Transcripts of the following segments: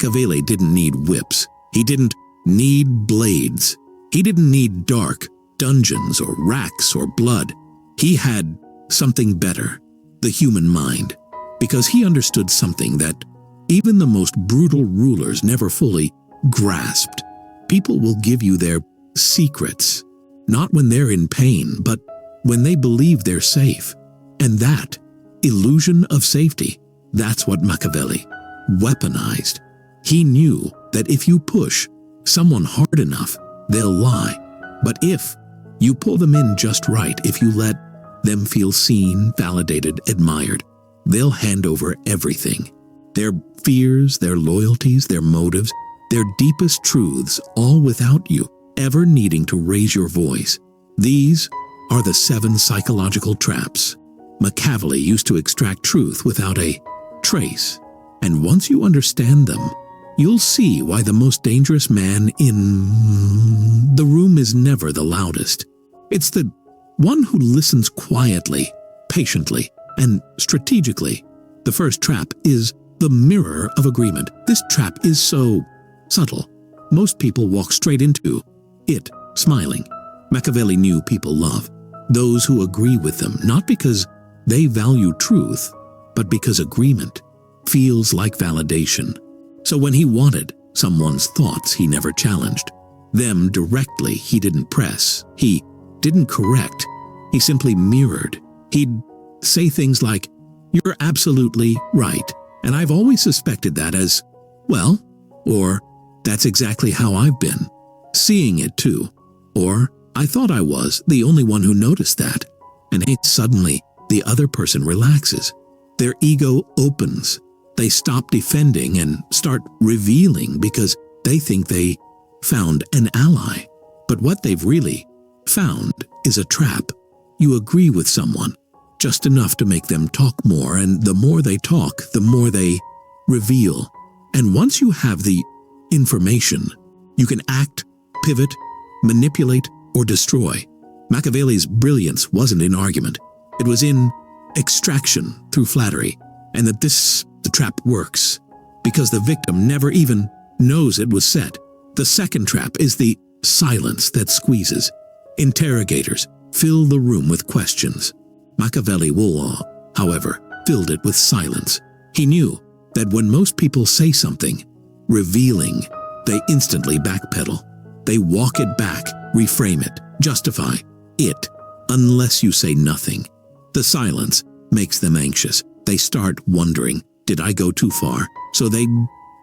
Machiavelli didn't need whips. He didn't need blades. He didn't need dark dungeons or racks or blood. He had something better, the human mind, because he understood something that even the most brutal rulers never fully grasped. People will give you their secrets, not when they're in pain, but when they believe they're safe. And that illusion of safety, that's what Machiavelli weaponized. He knew that if you push someone hard enough, they'll lie. But if you pull them in just right, if you let them feel seen, validated, admired, they'll hand over everything. Their fears, their loyalties, their motives, their deepest truths, all without you ever needing to raise your voice. These are the 7 psychological traps. Machiavelli used to extract truth without a trace. And once you understand them, you'll see why the most dangerous man in the room is never the loudest. It's the one who listens quietly, patiently, and strategically. The first trap is the mirror of agreement. This trap is so subtle. Most people walk straight into it, smiling. Machiavelli knew people love those who agree with them, not because they value truth, but because agreement feels like validation. So when he wanted someone's thoughts, he never challenged them directly. He didn't press. He didn't correct. He simply mirrored. He'd say things like, "You're absolutely right, and I've always suspected that as well," or "That's exactly how I've been seeing it too," or "I thought I was the only one who noticed that." And suddenly, the other person relaxes. Their ego opens. They stop defending and start revealing because they think they found an ally. But what they've really found is a trap. You agree with someone just enough to make them talk more, and the more they talk, the more they reveal. And once you have the information, you can act, pivot, manipulate, or destroy. Machiavelli's brilliance wasn't in argument. It was in extraction through flattery, and that the trap works because the victim never even knows it was set. The second trap is the silence that squeezes. Interrogators fill the room with questions. Machiavelli, however, filled it with silence. He knew that when most people say something revealing, they instantly backpedal. They walk it back, reframe it, justify it, unless you say nothing. The silence makes them anxious. They start wondering, did I go too far? So they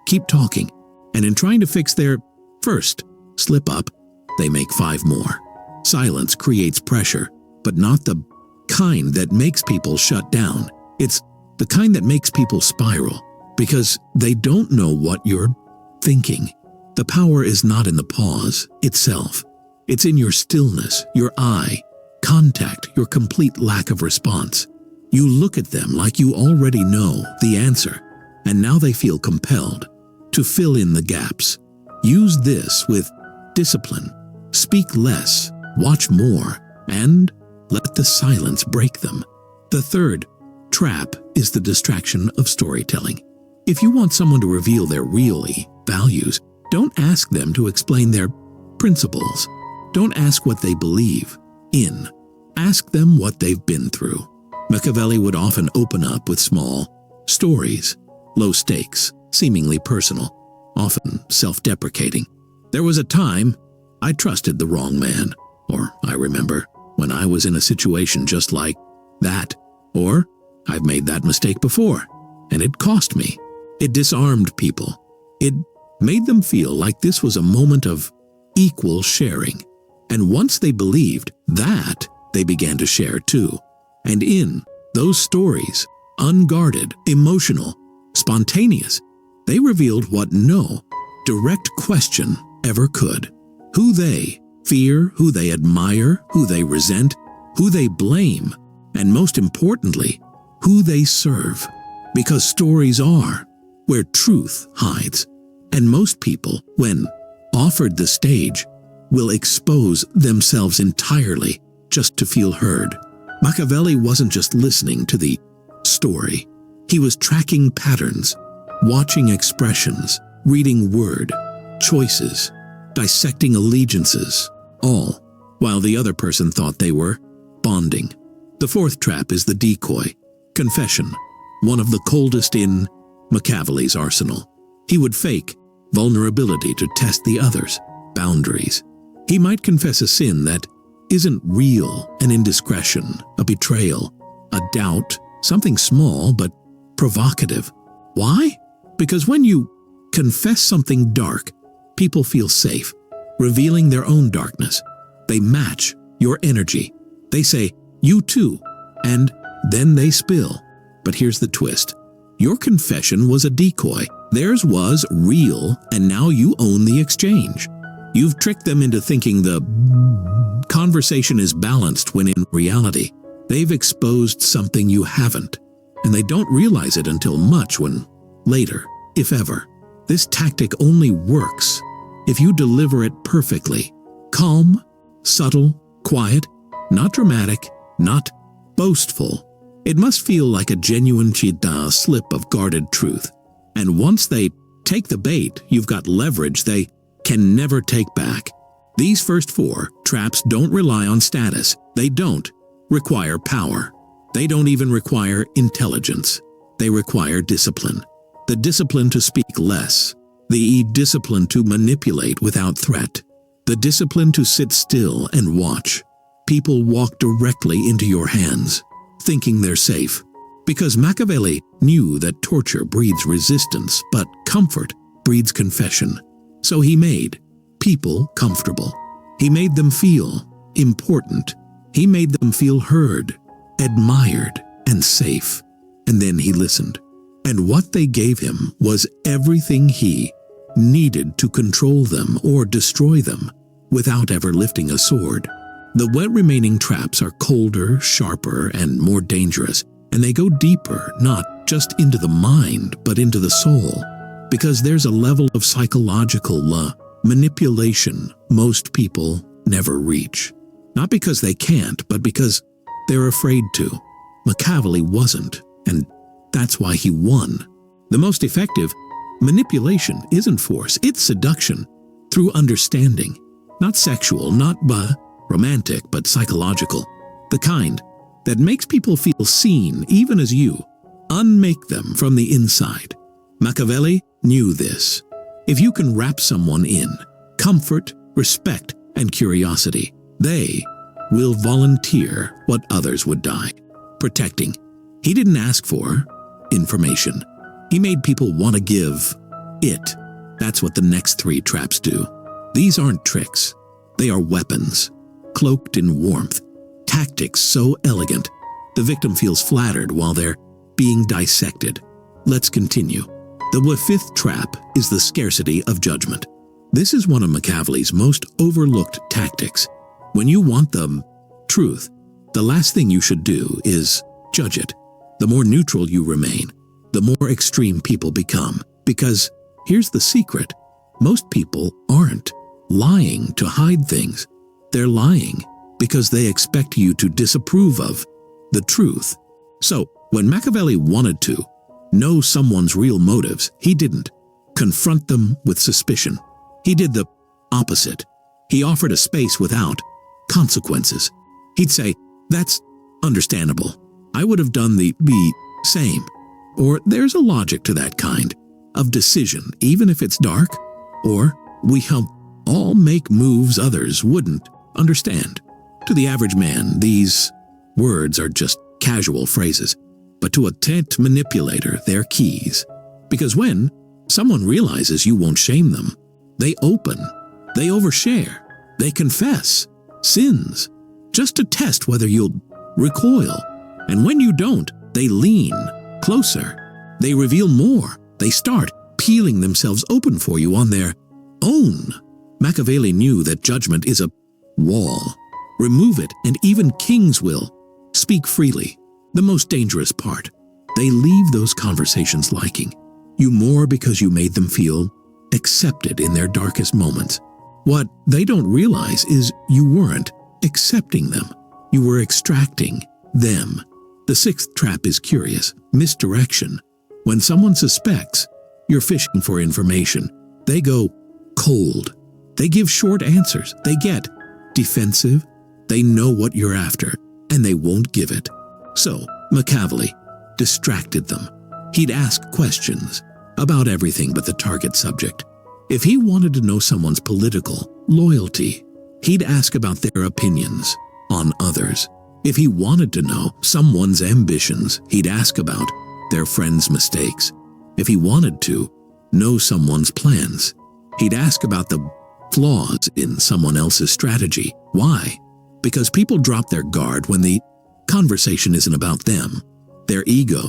keep talking, and in trying to fix their first slip-up, they make 5 more. Silence creates pressure, but not the kind that makes people shut down. It's the kind that makes people spiral, because they don't know what you're thinking. The power is not in the pause itself. It's in your stillness, your eye contact, your complete lack of response. You look at them like you already know the answer, and now they feel compelled to fill in the gaps. Use this with discipline. Speak less, watch more, and let the silence break them. The third trap is the distraction of storytelling. If you want someone to reveal their real values, don't ask them to explain their principles. Don't ask what they believe in. Ask them what they've been through. Machiavelli would often open up with small stories, low stakes, seemingly personal, often self-deprecating. "There was a time I trusted the wrong man," or "I remember when I was in a situation just like that," or "I've made that mistake before, and it cost me." It disarmed people. It made them feel like this was a moment of equal sharing. And once they believed that, they began to share too. And in those stories, unguarded, emotional, spontaneous, they revealed what no direct question ever could. Who they fear, who they admire, who they resent, who they blame, and most importantly, who they serve. Because stories are where truth hides. And most people, when offered the stage, will expose themselves entirely just to feel heard. Machiavelli wasn't just listening to the story. He was tracking patterns, watching expressions, reading word, choices, dissecting allegiances, all while the other person thought they were bonding. The fourth trap is the decoy, confession, one of the coldest in Machiavelli's arsenal. He would fake vulnerability to test the other's boundaries. He might confess a sin that isn't real, an indiscretion, a betrayal, a doubt, something small but provocative. Why? Because when you confess something dark, people feel safe, revealing their own darkness. They match your energy. They say, "You too," and then they spill. But here's the twist. Your confession was a decoy. Theirs was real, and now you own the exchange. You've tricked them into thinking the conversation is balanced when in reality, they've exposed something you haven't, and they don't realize it until much when later, if ever. This tactic only works if you deliver it perfectly. Calm, subtle, quiet, not dramatic, not boastful. It must feel like a genuine slip of guarded truth. And once they take the bait, you've got leverage they can never take back. These first four traps don't rely on status. They don't require power. They don't even require intelligence. They require discipline. The discipline to speak less. The discipline to manipulate without threat. The discipline to sit still and watch. People walk directly into your hands, thinking they're safe. Because Machiavelli knew that torture breeds resistance, but comfort breeds confession. So he made people comfortable. He made them feel important. He made them feel heard, admired, and safe. And then he listened. And what they gave him was everything he needed to control them or destroy them without ever lifting a sword. The remaining traps are colder, sharper, and more dangerous, and they go deeper, not just into the mind, but into the soul, because there's a level of psychological manipulation most people never reach. Not because they can't, but because they're afraid to. Machiavelli wasn't, and that's why he won. The most effective manipulation isn't force, it's seduction through understanding. Not sexual, not romantic, but psychological. The kind that makes people feel seen even as you unmake them from the inside. Machiavelli knew this. If you can wrap someone in comfort, respect, and curiosity, they will volunteer what others would die protecting. He didn't ask for information. He made people want to give it. That's what the next three traps do. These aren't tricks. They are weapons, cloaked in warmth, tactics so elegant, the victim feels flattered while they're being dissected. Let's continue. The fifth trap is the scarcity of judgment. This is one of Machiavelli's most overlooked tactics. When you want the truth, the last thing you should do is judge it. The more neutral you remain, the more extreme people become. Because here's the secret. Most people aren't lying to hide things. They're lying because they expect you to disapprove of the truth. So, when Machiavelli wanted to know someone's real motives, he didn't confront them with suspicion. He did the opposite. He offered a space without consequences. He'd say, "That's understandable. I would have done the same." Or, "There's a logic to that kind of decision, even if it's dark." Or, "We all make moves others wouldn't understand." To the average man, these words are just casual phrases, but to a tent manipulator, they're keys. Because when someone realizes you won't shame them, they open, they overshare, they confess sins, just to test whether you'll recoil. And when you don't, they lean closer, they reveal more, they start peeling themselves open for you on their own. Machiavelli knew that judgment is a wall. Remove it, and even kings will speak freely. The most dangerous part, they leave those conversations liking you more because you made them feel accepted in their darkest moments. What they don't realize is you weren't accepting them. You were extracting them. The sixth trap is curious, misdirection. When someone suspects you're fishing for information, They go cold. They give short answers. They get defensive. They know what you're after, and they won't give it. So Machiavelli distracted them. He'd ask questions about everything but the target subject. If he wanted to know someone's political loyalty, he'd ask about their opinions on others. If he wanted to know someone's ambitions, he'd ask about their friend's mistakes. If he wanted to know someone's plans, he'd ask about the flaws in someone else's strategy. Why? Because people drop their guard when the conversation isn't about them. Their ego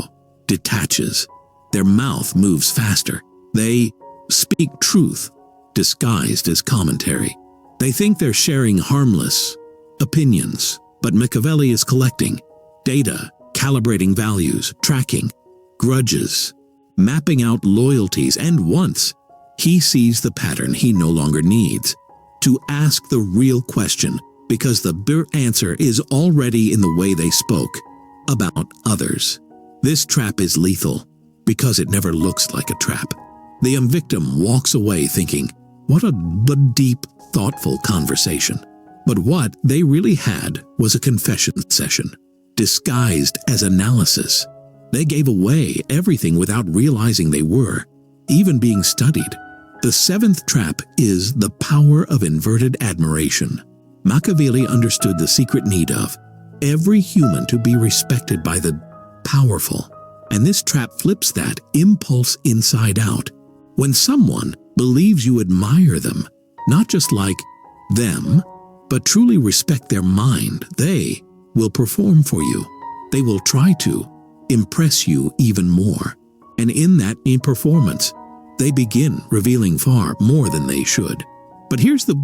detaches. Their mouth moves faster. They speak truth disguised as commentary. They think they're sharing harmless opinions, but Machiavelli is collecting data, calibrating values, tracking grudges, mapping out loyalties, and once he sees the pattern, he no longer needs to ask the real question because the answer is already in the way they spoke about others. This trap is lethal because it never looks like a trap. The victim walks away thinking, what a deep, thoughtful conversation. But what they really had was a confession session, disguised as analysis. They gave away everything without realizing they were even being studied. The seventh trap is the power of inverted admiration. Machiavelli understood the secret need of every human to be respected by the powerful, and this trap flips that impulse inside out. When someone believes you admire them, not just like them, but truly respect their mind, they will perform for you. They will try to impress you even more. And in that performance, they begin revealing far more than they should. But here's the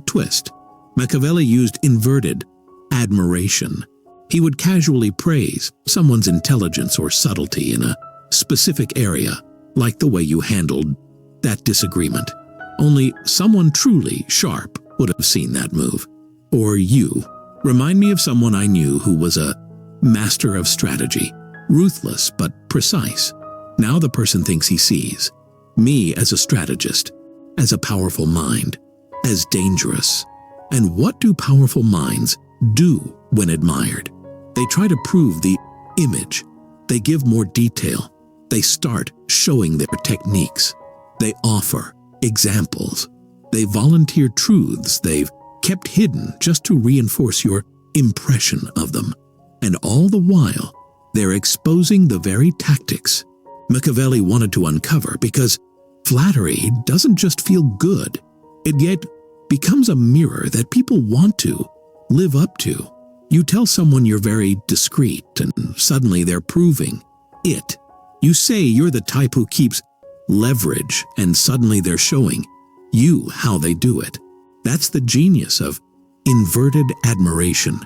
twist. Machiavelli used inverted admiration. He would casually praise someone's intelligence or subtlety in a specific area, like the way you handled that disagreement. Only someone truly sharp would have seen that move. Or you. Remind me of someone I knew who was a master of strategy, ruthless but precise. Now the person thinks he sees me as a strategist, as a powerful mind, as dangerous. And what do powerful minds do when admired? They try to prove the image. They give more detail. They start showing their techniques. They offer examples. They volunteer truths they've kept hidden just to reinforce your impression of them. And all the while, they're exposing the very tactics Machiavelli wanted to uncover, because flattery doesn't just feel good. It yet becomes a mirror that people want to live up to. You tell someone you're very discreet, and suddenly they're proving it. You say you're the type who keeps leverage, and suddenly they're showing you how they do it. That's the genius of inverted admiration.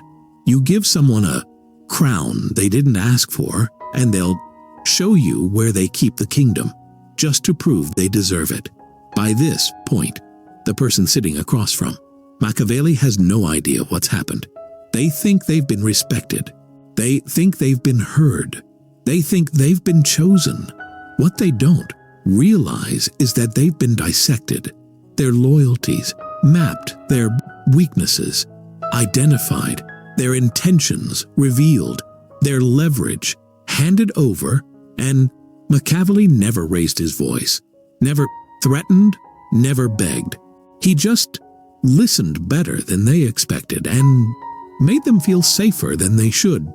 You give someone a crown they didn't ask for, and they'll show you where they keep the kingdom, just to prove they deserve it. By this point, the person sitting across from Machiavelli has no idea what's happened. They think they've been respected. They think they've been heard. They think they've been chosen. What they don't realize is that they've been dissected, their loyalties mapped, their weaknesses identified, their intentions revealed, their leverage handed over, and Machiavelli never raised his voice, never threatened, never begged. He just listened better than they expected and made them feel safer than they should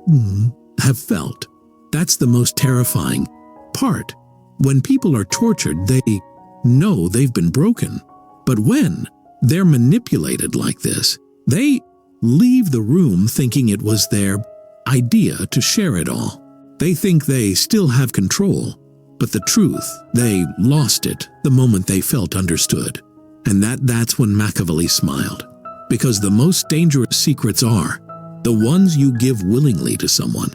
have felt. That's the most terrifying part. When people are tortured, they know they've been broken. But when they're manipulated like this, they leave the room thinking it was their idea to share it all. They think they still have control, but the truth, they lost it the moment they felt understood. And that's when Machiavelli smiled. Because the most dangerous secrets are the ones you give willingly to someone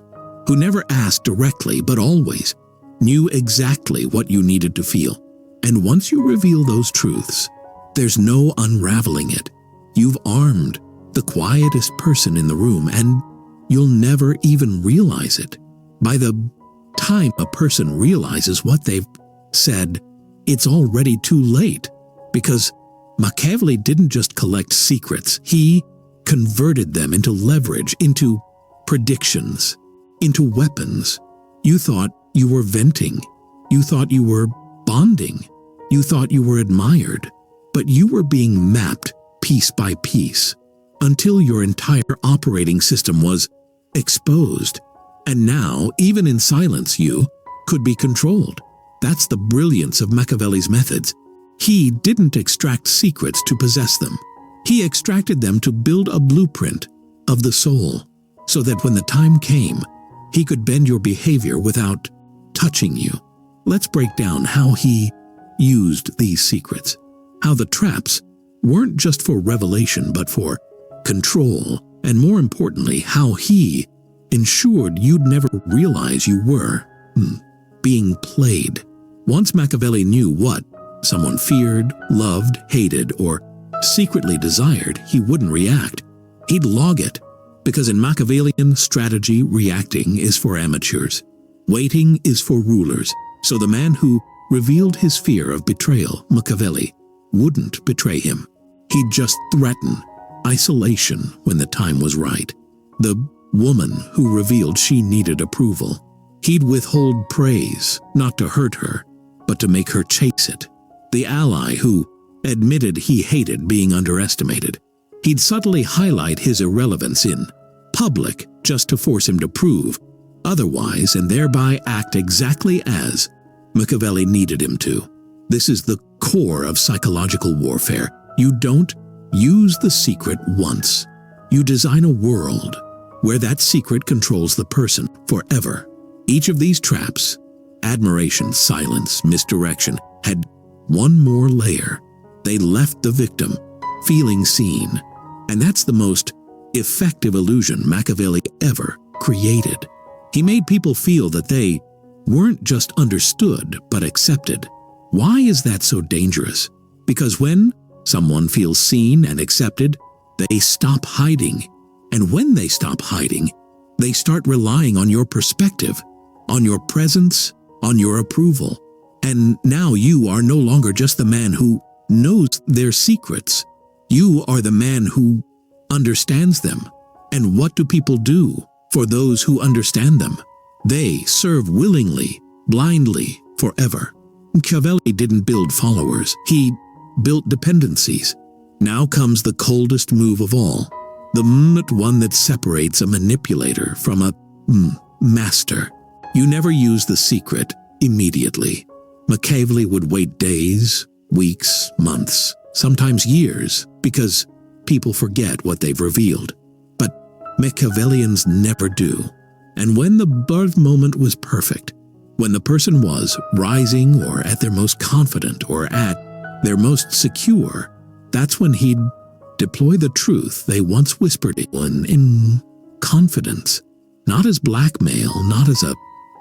who never asked directly but always knew exactly what you needed to feel. And once you reveal those truths, there's no unraveling it. You've armed the quietest person in the room, and you'll never even realize it. By the time a person realizes what they've said, it's already too late. Because Machiavelli didn't just collect secrets, he converted them into leverage, into predictions, into weapons. You thought you were venting. You thought you were bonding. You thought you were admired. But you were being mapped piece by piece until your entire operating system was exposed. And now, even in silence, you could be controlled. That's the brilliance of Machiavelli's methods. He didn't extract secrets to possess them. He extracted them to build a blueprint of the soul, so that when the time came, he could bend your behavior without touching you. Let's break down how he used these secrets, how the traps weren't just for revelation but for control, and more importantly, how he ensured you'd never realize you were being played. Once Machiavelli knew what someone feared, loved, hated, or secretly desired, he wouldn't react. He'd log it, because in Machiavellian strategy, reacting is for amateurs. Waiting is for rulers. So the man who revealed his fear of betrayal, Machiavelli, wouldn't betray him. He'd just threaten isolation when the time was right. The woman who revealed she needed approval, he'd withhold praise, not to hurt her, but to make her chase it. The ally who admitted he hated being underestimated, he'd subtly highlight his irrelevance in public just to force him to prove otherwise and thereby act exactly as Machiavelli needed him to. This is the core of psychological warfare. You don't use the secret once. You design a world where that secret controls the person forever. Each of these traps, admiration, silence, misdirection, had one more layer. They left the victim feeling seen. And that's the most effective illusion Machiavelli ever created. He made people feel that they weren't just understood, but accepted. Why is that so dangerous? Because when someone feels seen and accepted, they stop hiding. And when they stop hiding, they start relying on your perspective, on your presence, on your approval. And now you are no longer just the man who knows their secrets. You are the man who understands them. And what do people do for those who understand them? They serve willingly, blindly, forever. Machiavelli didn't build followers. He built dependencies. Now comes the coldest move of all, the one that separates a manipulator from a master. You never use the secret immediately. Machiavelli would wait days, weeks, months, sometimes years, because people forget what they've revealed. But Machiavellians never do. And when the birth moment was perfect, when the person was rising or at their most confident or at their most secure, that's when he'd deploy the truth they once whispered in confidence, not as blackmail, not as a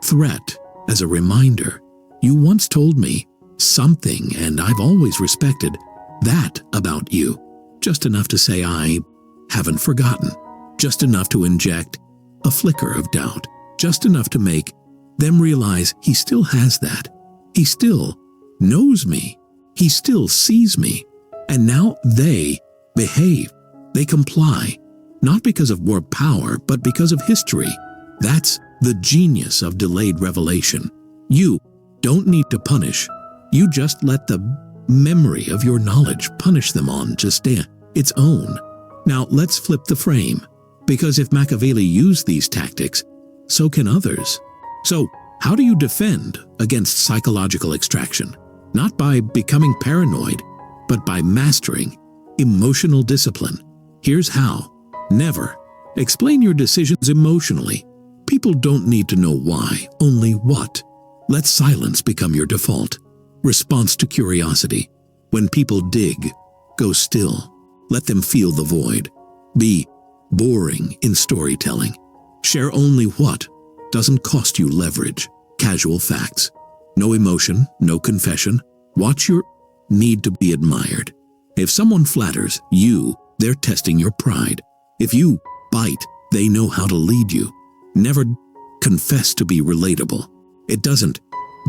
threat, as a reminder. You once told me something, and I've always respected that about you. Just enough to say I haven't forgotten. Just enough to inject a flicker of doubt. Just enough to make them realize he still has that. He still knows me. He still sees me. And now they behave. They comply. Not because of more power, but because of history. That's the genius of delayed revelation. You don't need to punish. You just let the memory of your knowledge punish them on just its own. Now let's flip the frame, because if Machiavelli used these tactics, so can others. So how do you defend against psychological extraction? Not by becoming paranoid, but by mastering emotional discipline. Here's how. Never explain your decisions emotionally. People don't need to know why, only what. Let silence become your default. Response to curiosity. When people dig, go still. Let them feel the void. Be boring in storytelling. Share only what doesn't cost you leverage. Casual facts. No emotion, no confession. Watch your need to be admired. If someone flatters you, they're testing your pride. If you bite, they know how to lead you. Never confess to be relatable. It doesn't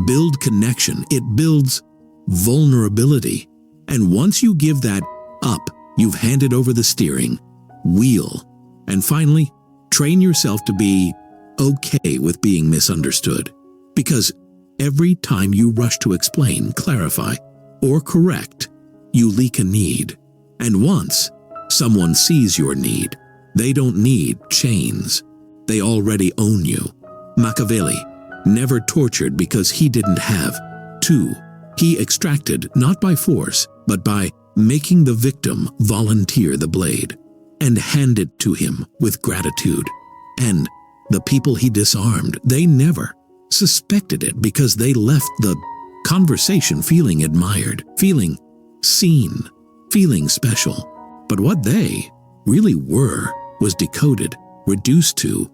build connection, it builds vulnerability. And once you give that up, you've handed over the steering wheel. And finally, train yourself to be okay with being misunderstood. Because every time you rush to explain, clarify, or correct, you leak a need. And once someone sees your need, they don't need chains. They already own you. Machiavelli never tortured because he didn't have to. He extracted not by force, but by making the victim volunteer the blade and hand it to him with gratitude. And the people he disarmed, they never suspected it because they left the conversation feeling admired, feeling seen, feeling special. But what they really were was decoded, reduced to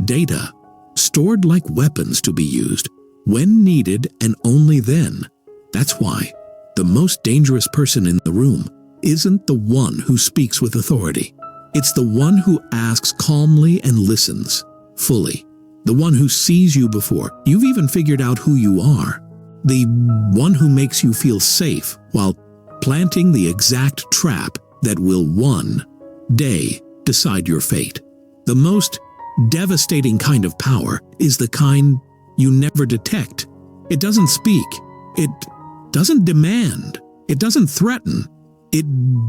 data, stored like weapons to be used when needed and only then. That's why the most dangerous person in the room isn't the one who speaks with authority. It's the one who asks calmly and listens fully. The one who sees you before you've even figured out who you are. The one who makes you feel safe while planting the exact trap that will one day decide your fate. The most devastating kind of power is the kind you never detect. It doesn't speak. It doesn't demand. It doesn't threaten. It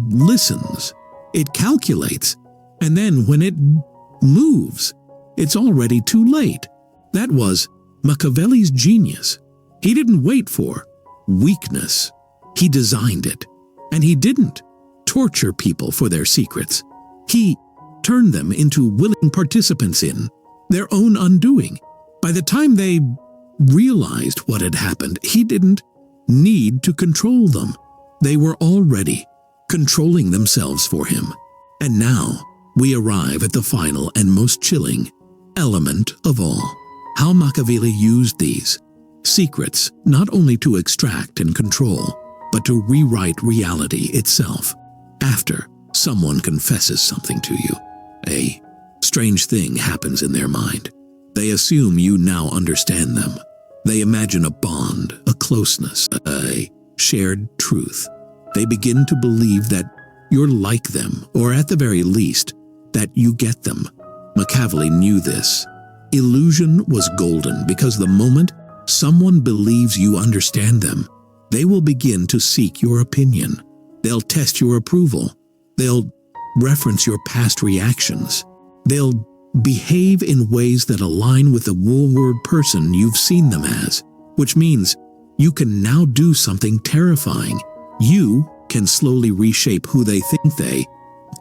listens. It calculates. And then when it moves, it's already too late. That was Machiavelli's genius. He didn't wait for weakness. He designed it. And he didn't torture people for their secrets. He turned them into willing participants in their own undoing. By the time they realized what had happened, he didn't need to control them. They were already controlling themselves for him. And now we arrive at the final and most chilling element of all. How Machiavelli used these secrets not only to extract and control, but to rewrite reality itself. After someone confesses something to you, a strange thing happens in their mind. They assume you now understand them. They imagine a bond, a closeness, a shared truth. They begin to believe that you're like them, or at the very least, that you get them. Machiavelli knew this. Illusion was golden because the moment someone believes you understand them, they will begin to seek your opinion. They'll test your approval. They'll reference your past reactions. They'll behave in ways that align with the woolward person you've seen them as, which means you can now do something terrifying. You can slowly reshape who they think they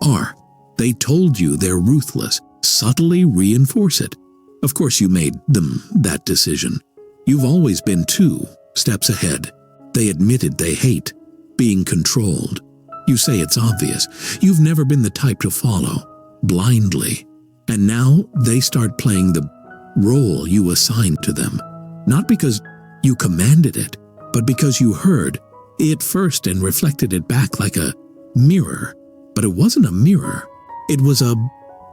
are. They told you they're ruthless. Subtly reinforce it. Of course you made them that decision. You've always been 2 steps ahead. They admitted they hate being controlled. You say it's obvious. You've never been the type to follow blindly. And now they start playing the role you assigned to them. Not because you commanded it, but because you heard it first and reflected it back like a mirror. But it wasn't a mirror. It was a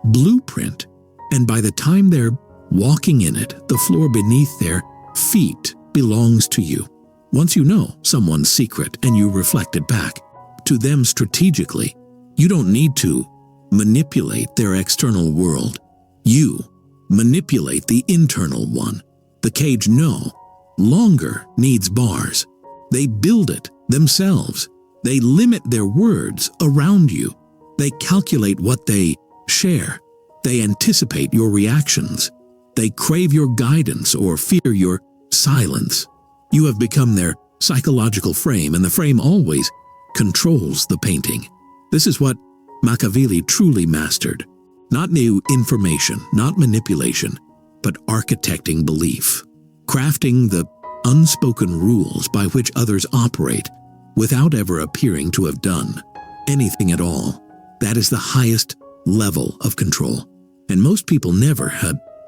blueprint. And by the time they're walking in it, the floor beneath their feet belongs to you. Once you know someone's secret and you reflect it back to them strategically, you don't need to manipulate their external world. You manipulate the internal one. The cage no longer needs bars. They build it themselves. They limit their words around you. They calculate what they share. They anticipate your reactions. They crave your guidance or fear your silence. You have become their psychological frame, and the frame always controls the painting. This is what Machiavelli truly mastered. Not new information, not manipulation, but architecting belief. Crafting the unspoken rules by which others operate without ever appearing to have done anything at all. That is the highest level of control. And most people never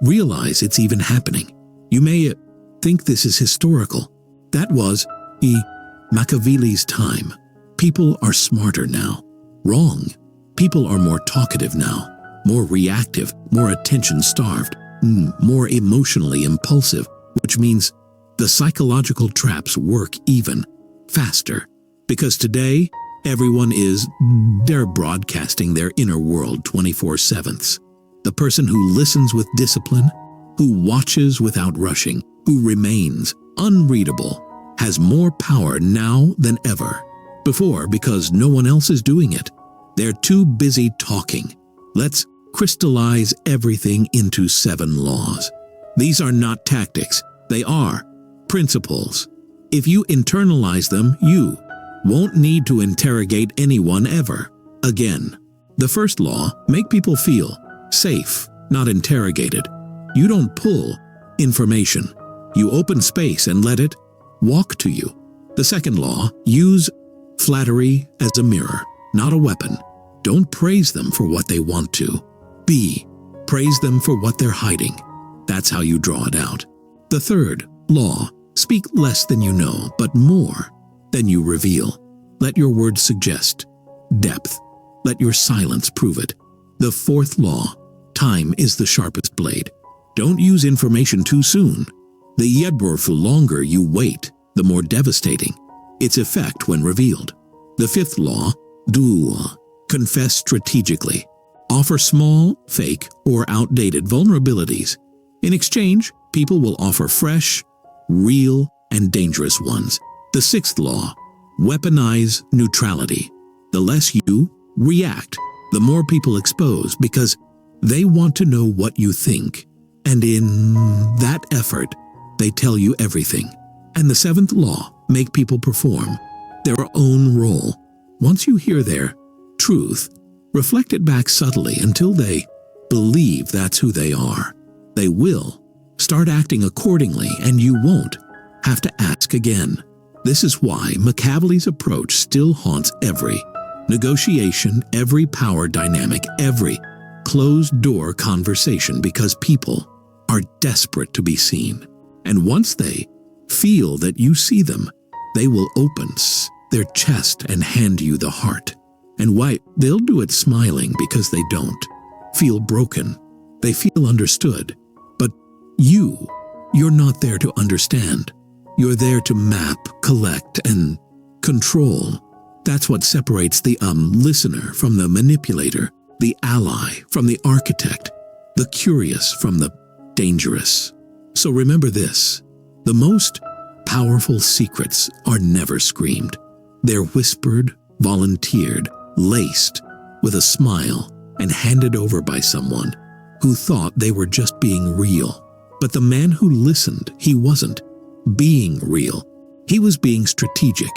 realize it's even happening. You may think this is historical. That was Machiavelli's time. People are smarter now. Wrong. People are more talkative now, more reactive, more attention-starved, more emotionally impulsive, which means the psychological traps work even faster. Because today, everyone they're broadcasting their inner world 24/7. The person who listens with discipline, who watches without rushing, who remains unreadable, has more power now than ever before because no one else is doing it. They're too busy talking. Let's crystallize everything into 7 laws. These are not tactics. They are principles. If you internalize them, you won't need to interrogate anyone ever again. The first law: make people feel safe, not interrogated. You don't pull information. You open space and let it walk to you. The second law: use flattery as a mirror, not a weapon. Don't praise them for what they want to. Praise them for what they're hiding. That's how you draw it out. The third law: speak less than you know, but more than you reveal. Let your words suggest depth. Let your silence prove it. The fourth law: time is the sharpest blade. Don't use information too soon. The longer you wait, the more devastating its effect when revealed. The fifth law: confess strategically. Offer small, fake, or outdated vulnerabilities. In exchange, people will offer fresh, real, and dangerous ones. The sixth law: weaponize neutrality. The less you react, the more people expose because they want to know what you think. And in that effort, they tell you everything. And the seventh law: make people perform their own role. Once you hear their truth, reflect it back subtly until they believe that's who they are. They will start acting accordingly, and you won't have to ask again. This is why Machiavelli's approach still haunts every negotiation, every power dynamic, every closed-door conversation, because people are desperate to be seen. And once they feel that you see them, they will open their chest and hand you the heart. And why? They'll do it smiling because they don't feel broken. They feel understood. But you're not there to understand. You're there to map, collect, and control. That's what separates the listener from the manipulator, the ally from the architect, the curious from the dangerous. So remember this: the most powerful secrets are never screamed. They're whispered, volunteered, laced with a smile, and handed over by someone who thought they were just being real. But the man who listened, he wasn't being real. He was being strategic.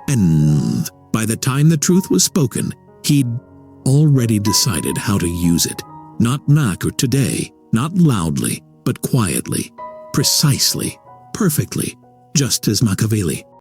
And by the time the truth was spoken, he'd already decided how to use it. Not now or today, not loudly, but quietly, precisely, perfectly, just as Machiavelli.